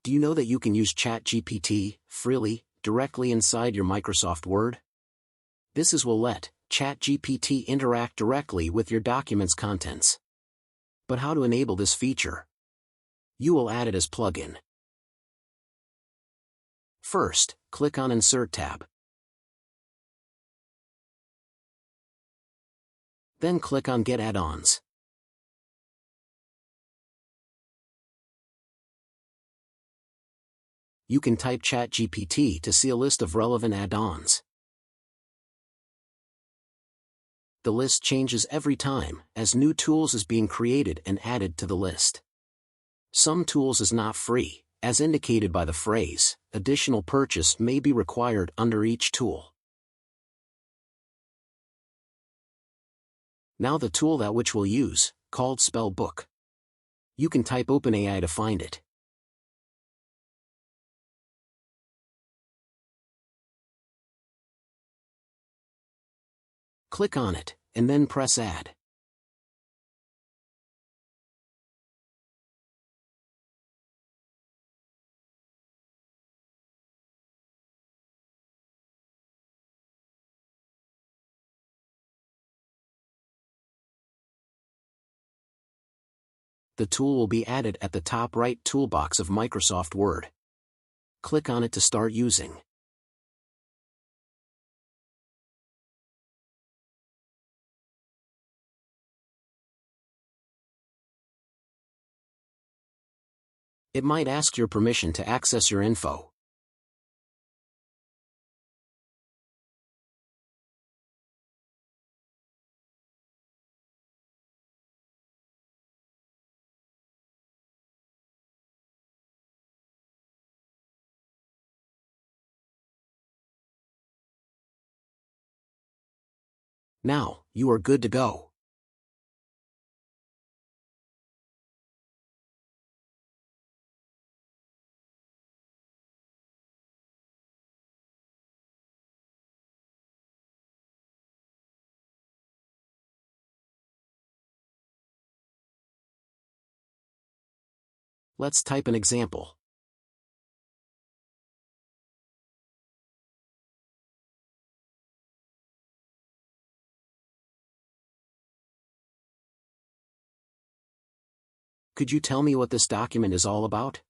Do you know that you can use ChatGPT freely, directly inside your Microsoft Word? This will let ChatGPT interact directly with your document's contents. But how to enable this feature? You will add it as plugin. First, click on Insert tab. Then click on Get Add-ons. You can type ChatGPT to see a list of relevant add-ons. The list changes every time, as new tools is being created and added to the list. Some tools is not free, as indicated by the phrase, additional purchase may be required under each tool. Now the tool that which we'll use, called Spell Book. You can type OpenAI to find it. Click on it, and then press Add. The tool will be added at the top right toolbox of Microsoft Word. Click on it to start using. It might ask your permission to access your info. Now, you are good to go. Let's type an example. Could you tell me what this document is all about?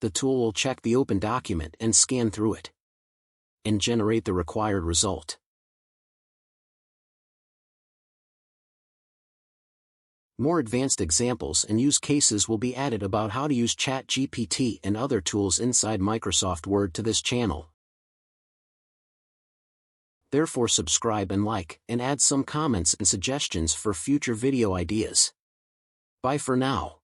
The tool will check the open document and scan through it, and generate the required result. More advanced examples and use cases will be added about how to use ChatGPT and other tools inside Microsoft Word to this channel. Therefore subscribe and like, and add some comments and suggestions for future video ideas. Bye for now.